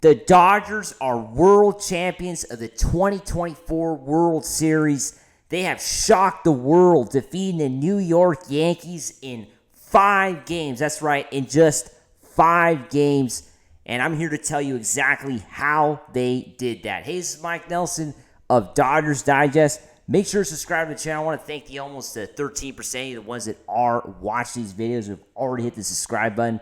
The Dodgers are world champions of the 2024 World Series. They have shocked the world, defeating the New York Yankees in 5 games. That's right, in just 5 games. And I'm here to tell you exactly how they did that. Hey, this is Mike Nelson of Dodgers Digest. Make sure to subscribe to the channel. I want to thank the almost 13% of the ones that are watching these videos who have already hit the subscribe button.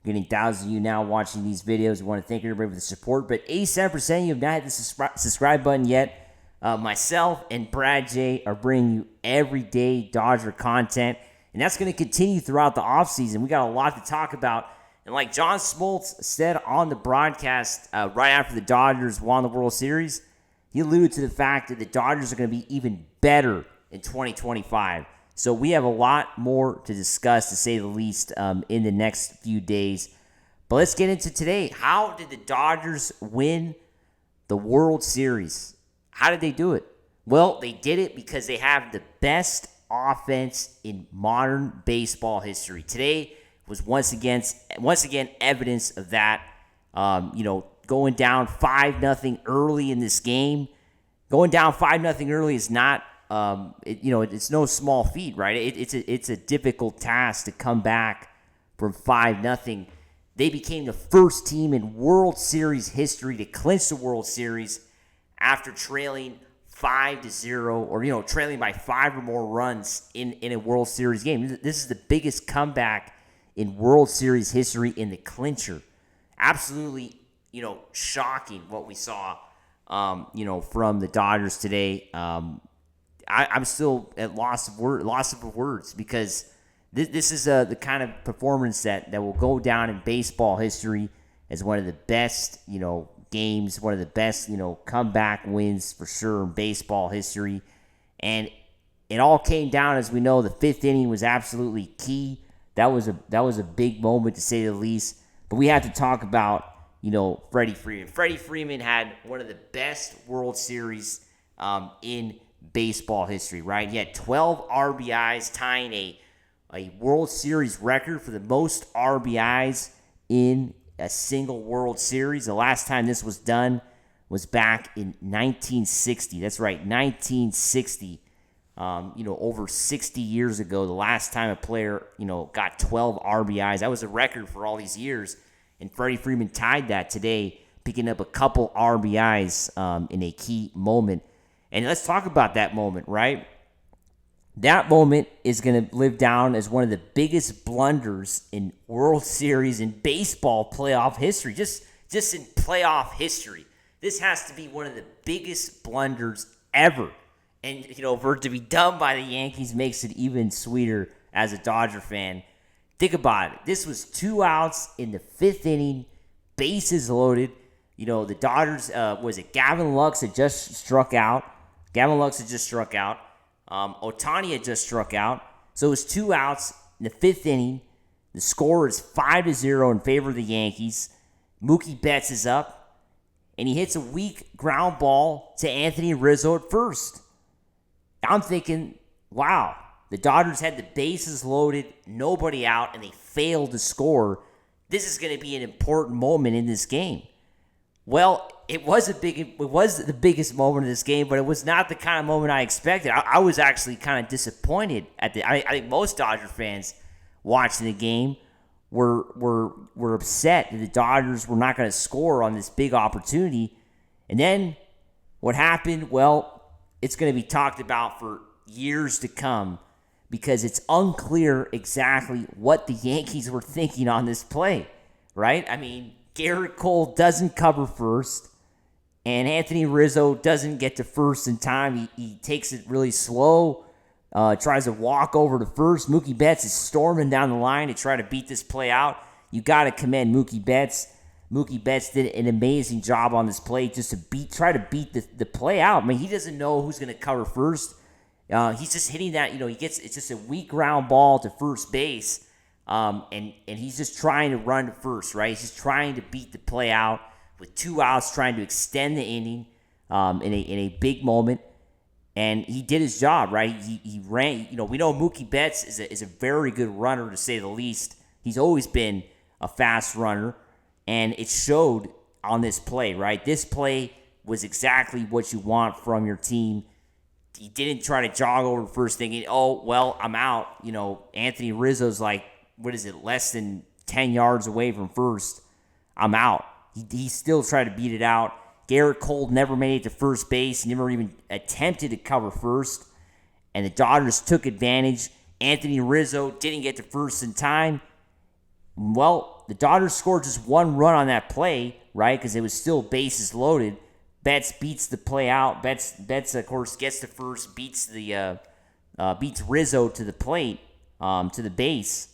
Getting thousands of you now watching these videos. We want to thank everybody for the support. But 87% of you have not hit the subscribe button yet. Myself and Brad J are bringing you everyday Dodger content. And that's going to continue throughout the offseason. We got a lot to talk about. And like John Smoltz said on the broadcast right after the Dodgers won the World Series, he alluded to the fact that the Dodgers are going to be even better in 2025. So we have a lot more to discuss, to say the least, in the next few days. But let's get into today. How did the Dodgers win the World Series? How did they do it? Well, they did it because they have the best offense in modern baseball history. Today was once again evidence of that. Going down 5-0 early in this game. Going down 5-0 early is not. It's no small feat, right? It's a difficult task to come back from 5-0. They became the first team in World Series history to clinch the World Series after trailing 5-0, or trailing by 5 or more runs in a World Series game. This is the biggest comeback in World Series history in the clincher. Absolutely, shocking what we saw, from the Dodgers today. I'm still at loss of words because this is the kind of performance that will go down in baseball history as one of the best, games, one of the best, comeback wins for sure in baseball history. And it all came down, as we know, the 5th inning was absolutely key. That was a big moment, to say the least. But we have to talk about, Freddie Freeman. Freddie Freeman had one of the best World Series in baseball history, right? He had 12 RBIs, tying a World Series record for the most RBIs in a single World Series. The last time this was done was back in 1960. That's right, 1960. Over 60 years ago, the last time a player, got 12 RBIs. That was a record for all these years. And Freddie Freeman tied that today, picking up a couple RBIs in a key moment. And let's talk about that moment, right? That moment is going to live down as one of the biggest blunders in World Series in baseball playoff history. Just in playoff history. This has to be one of the biggest blunders ever. And, for it to be done by the Yankees makes it even sweeter as a Dodger fan. Think about it. This was 2 outs in the 5th inning, bases loaded. The Dodgers, Gavin Lux had just struck out. Ohtani had just struck out. So it was 2 outs in the 5th inning. The score is 5-0 in favor of the Yankees. Mookie Betts is up, and he hits a weak ground ball to Anthony Rizzo at first. I'm thinking, wow, the Dodgers had the bases loaded, nobody out, and they failed to score. This is going to be an important moment in this game. Well, it was the biggest moment of this game, but it was not the kind of moment I expected. I was actually kind of disappointed I think most Dodger fans watching the game were upset that the Dodgers were not going to score on this big opportunity. And then what happened? Well, it's going to be talked about for years to come because it's unclear exactly what the Yankees were thinking on this play, right? I mean, Garrett Cole doesn't cover first, and Anthony Rizzo doesn't get to first in time. He takes it really slow, tries to walk over to first. Mookie Betts is storming down the line to try to beat this play out. You got to commend Mookie Betts. Mookie Betts did an amazing job on this play just to try to beat the play out. I mean, he doesn't know who's going to cover first. He's just hitting that, it's just a weak ground ball to first base. And he's just trying to run to first, right? He's just trying to beat the play out with 2 outs, trying to extend the inning in a big moment. And he did his job, right? He ran. We know Mookie Betts is a very good runner, to say the least. He's always been a fast runner, and it showed on this play, right? This play was exactly what you want from your team. He didn't try to jog over first thinking, oh, well, I'm out. Anthony Rizzo's like, less than 10 yards away from first. I'm out. He still tried to beat it out. Garrett Cole never made it to first base. Never even attempted to cover first. And the Dodgers took advantage. Anthony Rizzo didn't get to first in time. Well, the Dodgers scored just one run on that play, right? Because it was still bases loaded. Betts beats the play out. Betts of course, gets to first, beats Rizzo to the plate, to the base.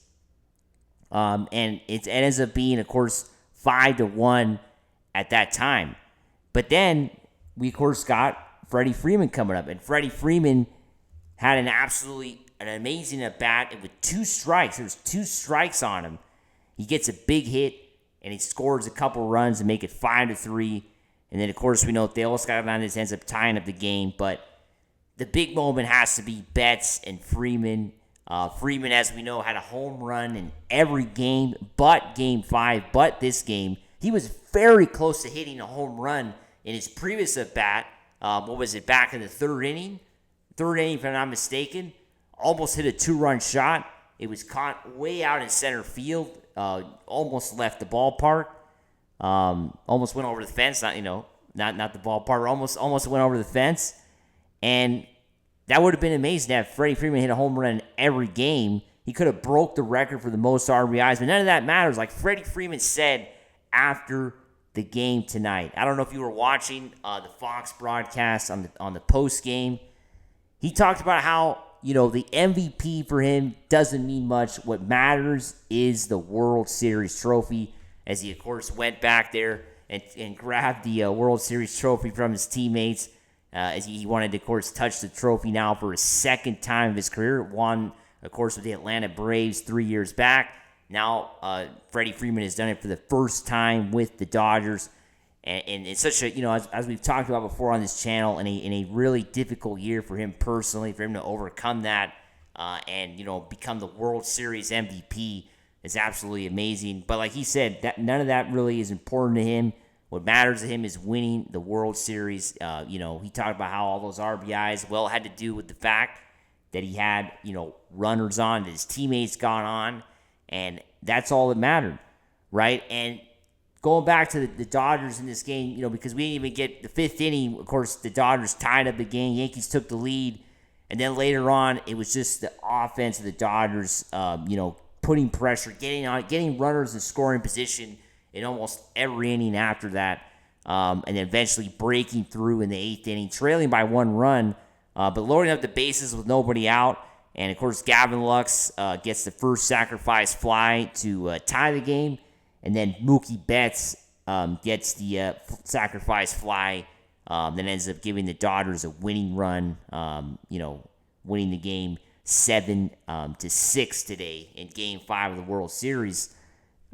And it ends up being, of course, 5-1 at that time. But then we, of course, got Freddie Freeman coming up. And Freddie Freeman had an amazing at-bat with 2 strikes. There was 2 strikes on him. He gets a big hit, and he scores a couple runs to make it 5-3. And then, of course, we know Teoscar Hernández ends up tying up the game. But the big moment has to be Betts and Freeman. Freeman, as we know, had a home run in every game but Game 5, but this game. He was very close to hitting a home run in his previous at-bat. Back in the third inning? Third inning, if I'm not mistaken. Almost hit a 2-run shot. It was caught way out in center field. Almost left the ballpark. Almost went over the fence. Not the ballpark. Almost went over the fence. And that would have been amazing to have Freddie Freeman hit a home run in every game. He could have broke the record for the most RBIs, but none of that matters. Like Freddie Freeman said after the game tonight. I don't know if you were watching the Fox broadcast on the post game. He talked about how the MVP for him doesn't mean much. What matters is the World Series trophy. As he, of course, went back there and grabbed the World Series trophy from his teammates. As he wanted to, of course, touch the trophy now for his second time of his career. Won, of course, with the Atlanta Braves 3 years back. Now, Freddie Freeman has done it for the first time with the Dodgers. And it's such a, as we've talked about before on this channel, in a really difficult year for him personally, for him to overcome that and become the World Series MVP is absolutely amazing. But like he said, none of that really is important to him. What matters to him is winning the World Series. He talked about how all those RBIs, had to do with the fact that he had, runners on, that his teammates got on, and that's all that mattered, right? And going back to the Dodgers in this game, because we didn't even get the 5th inning, of course, the Dodgers tied up the game. Yankees took the lead, and then later on, it was just the offense of the Dodgers, putting pressure, getting runners in scoring position in almost every inning after that, and then eventually breaking through in the 8th inning, trailing by 1 run, but loading up the bases with nobody out. And, of course, Gavin Lux gets the first sacrifice fly to tie the game, and then Mookie Betts gets the sacrifice fly that ends up giving the Dodgers a winning run, winning the game 7-6 today in Game 5 of the World Series.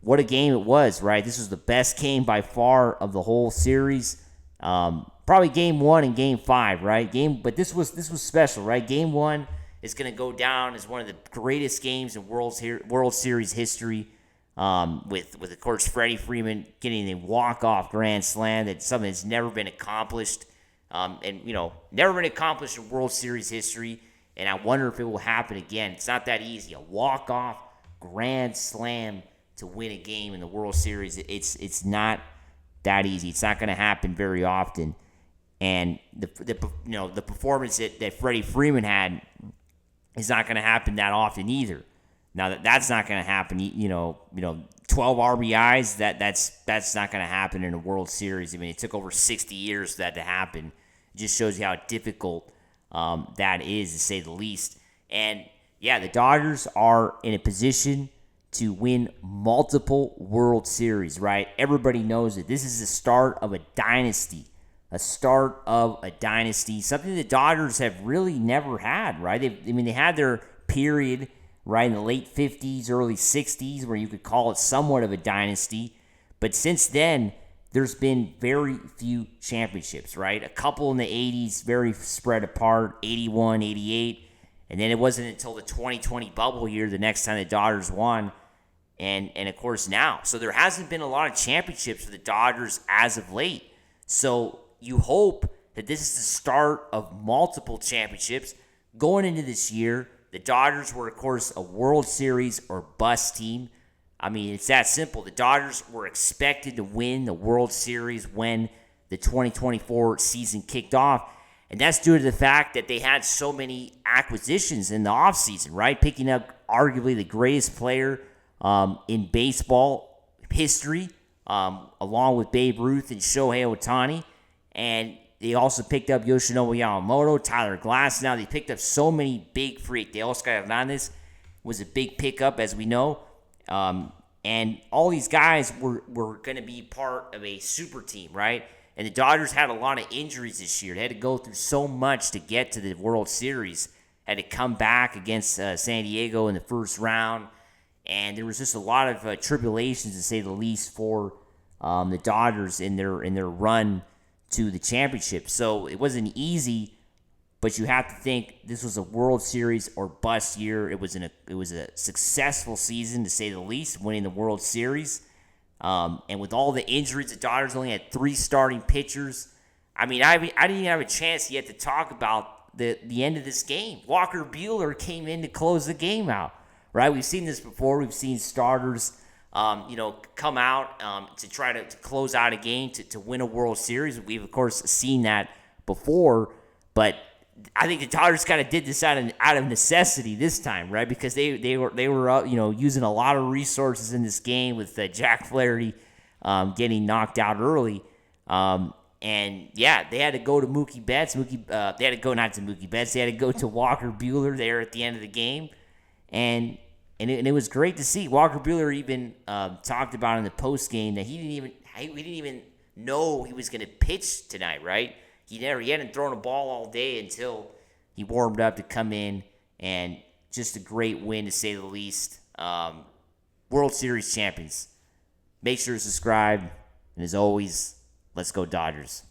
What a game it was, right? This was the best game by far of the whole series. Probably Game 1 and Game 5, right? But this was special, right? Game 1 is going to go down as one of the greatest games in World Series history. With of course Freddie Freeman getting a walk-off grand slam, that's something that's never been accomplished, never been accomplished in World Series history. And I wonder if it will happen again. It's not that easy. A walk-off grand slam to win a game in the World Series, it's not that easy. It's not going to happen very often. And the performance that Freddie Freeman had is not going to happen that often either. Now that's not going to happen. 12 RBIs. That's not going to happen in a World Series. I mean, it took over 60 years for that to happen. It just shows you how difficult that is, to say the least. And yeah, the Dodgers are in a position to win multiple World Series, right? Everybody knows it. This is the start of a dynasty. Something the Dodgers have really never had, right? They had their period, right, in the late 50s, early 60s, where you could call it somewhat of a dynasty. But since then, there's been very few championships, right? A couple in the 80s, very spread apart, 81, 88. And then it wasn't until the 2020 bubble year, the next time the Dodgers won, and of course now. So there hasn't been a lot of championships for the Dodgers as of late. So you hope that this is the start of multiple championships going into this year. The Dodgers were, of course, a World Series or bust team. I mean, it's that simple. The Dodgers were expected to win the World Series when the 2024 season kicked off. And that's due to the fact that they had so many acquisitions in the offseason, right? Picking up arguably the greatest player in baseball history, along with Babe Ruth and Shohei Ohtani. And they also picked up Yoshinobu Yamamoto, Tyler Glasnow. They picked up so many big free. Teoscar Hernández was a big pickup, as we know. And all these guys were going to be part of a super team, right? And the Dodgers had a lot of injuries this year. They had to go through so much to get to the World Series. Had to come back against San Diego in the first round. And there was just a lot of tribulations, to say the least, for the Dodgers in their run to the championship. So it wasn't easy, but you have to think this was a World Series or bust year. It was a successful season, to say the least, winning the World Series. And with all the injuries, the Dodgers only had 3 starting pitchers. I mean, I didn't even have a chance yet to talk about the end of this game. Walker Buehler came in to close the game out, right? We've seen this before. We've seen starters come out to try to close out a game to win a World Series. We've, of course, seen that before, but I think the Dodgers kind of did this out of necessity this time, right? Because they were using a lot of resources in this game with Jack Flaherty getting knocked out early, and yeah, they had to go to Mookie Betts. They had to go not to Mookie Betts. They had to go to Walker Buehler there at the end of the game, and it was great to see. Walker Buehler even talked about in the post game that we didn't even know he was going to pitch tonight, right? He hadn't thrown a ball all day until he warmed up to come in, and just a great win, to say the least. World Series champions. Make sure to subscribe, and as always, let's go Dodgers.